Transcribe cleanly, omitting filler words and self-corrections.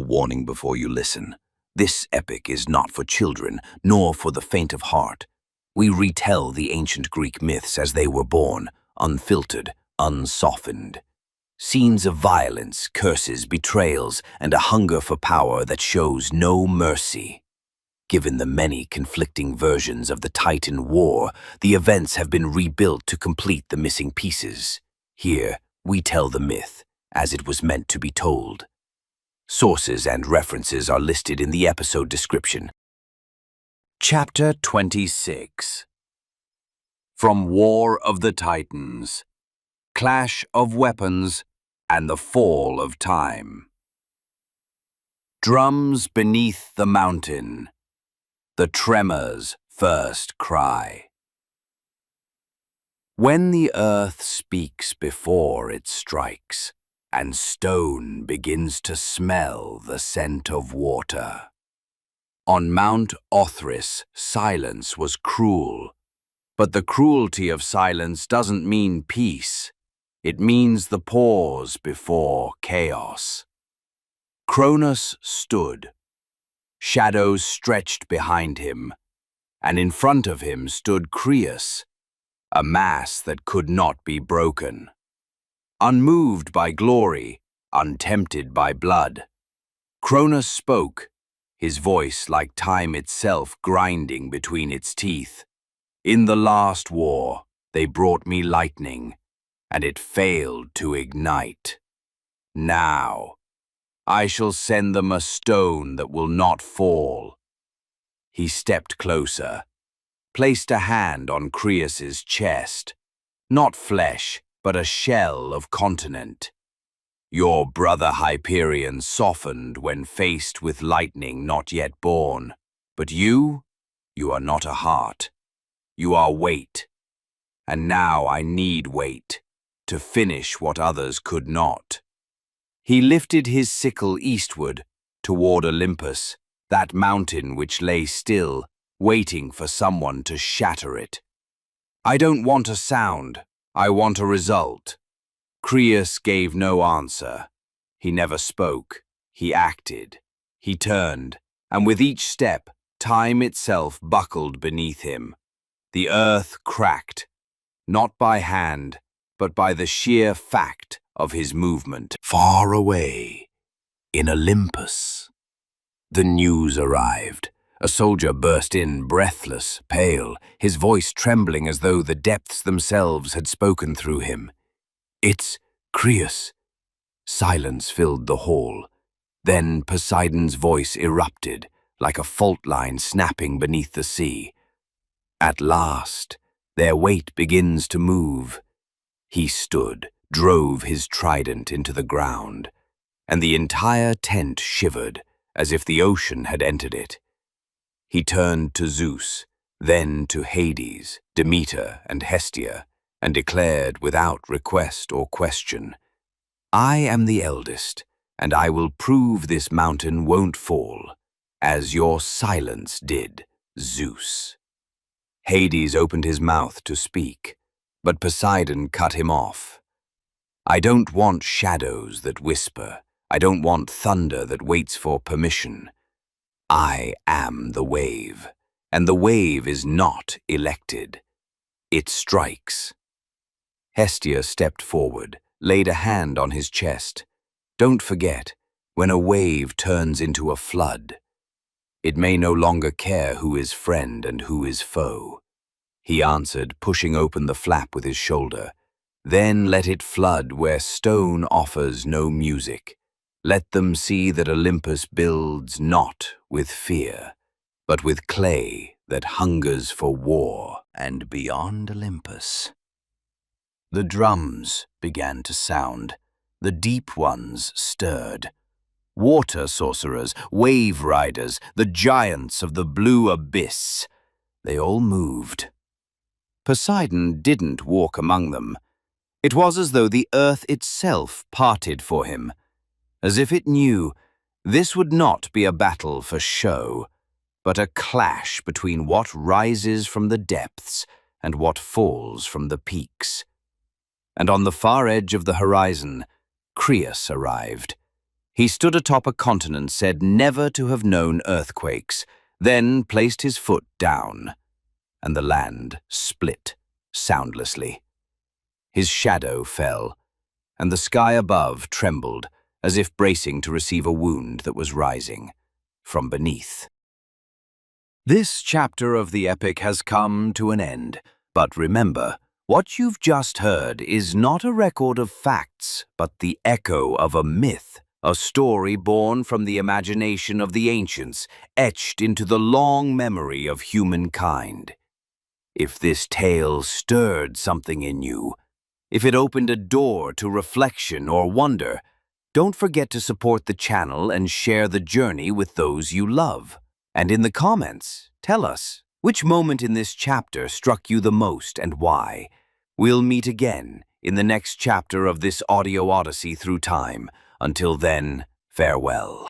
warning before you listen. This epic is not for children, nor for the faint of heart. We retell the ancient Greek myths as they were born, unfiltered, unsoftened. Scenes of violence, curses, betrayals, and a hunger for power that shows no mercy. Given the many conflicting versions of the Titan War, the events have been rebuilt to complete the missing pieces. Here, we tell the myth as it was meant to be told. Sources and references are listed in the episode description. Chapter 26. From War of the Titans, Clash of Weapons, and the Fall of Time. Drums beneath the mountain, the tremor's first cry. When the earth speaks before it strikes, and stone begins to smell the scent of water. On Mount Othrys, silence was cruel, but the cruelty of silence doesn't mean peace. It means the pause before chaos. Cronus stood. Shadows stretched behind him, and in front of him stood Crius, a mass that could not be broken. Unmoved by glory, untempted by blood, Cronus spoke, his voice like time itself grinding between its teeth. In the last war, they brought me lightning, and it failed to ignite. Now, I shall send them a stone that will not fall. He stepped closer, placed a hand on Crius's chest, not flesh, but a shell of continent. Your brother Hyperion softened when faced with lightning not yet born, but you are not a heart. You are weight, and now I need weight to finish what others could not. He lifted his sickle eastward, toward Olympus, that mountain which lay still, waiting for someone to shatter it. I don't want a sound, I want a result. Crius gave no answer. He never spoke. He acted. He turned, and with each step, time itself buckled beneath him. The earth cracked, not by hand, but by the sheer fact of his movement. Far away, in Olympus, the news arrived. A soldier burst in, breathless, pale, his voice trembling as though the depths themselves had spoken through him. "It's Crius." Silence filled the hall. Then Poseidon's voice erupted, like a fault line snapping beneath the sea. At last, their weight begins to move. He stood, drove his trident into the ground, and the entire tent shivered, as if the ocean had entered it. He turned to Zeus, then to Hades, Demeter, and Hestia, and declared without request or question, "I am the eldest, and I will prove this mountain won't fall, as your silence did, Zeus." Hades opened his mouth to speak, but Poseidon cut him off. "I don't want shadows that whisper. I don't want thunder that waits for permission. I am the wave, and the wave is not elected. It strikes." Hestia stepped forward, laid a hand on his chest. "Don't forget, when a wave turns into a flood, it may no longer care who is friend and who is foe." He answered, pushing open the flap with his shoulder. "Then let it flood where stone offers no music. Let them see that Olympus builds not with fear, but with clay that hungers for war." And beyond Olympus, the drums began to sound. The deep ones stirred. Water sorcerers, wave riders, the giants of the blue abyss, they all moved. Poseidon didn't walk among them. It was as though the earth itself parted for him, as if it knew this would not be a battle for show, but a clash between what rises from the depths and what falls from the peaks. And on the far edge of the horizon, Crius arrived. He stood atop a continent said never to have known earthquakes, then placed his foot down, and the land split soundlessly. His shadow fell, and the sky above trembled as if bracing to receive a wound that was rising from beneath. This chapter of the epic has come to an end, but remember, what you've just heard is not a record of facts, but the echo of a myth, a story born from the imagination of the ancients, etched into the long memory of humankind. If this tale stirred something in you, if it opened a door to reflection or wonder, don't forget to support the channel and share the journey with those you love. And in the comments, tell us, which moment in this chapter struck you the most and why? We'll meet again in the next chapter of this audio odyssey through time. Until then, farewell.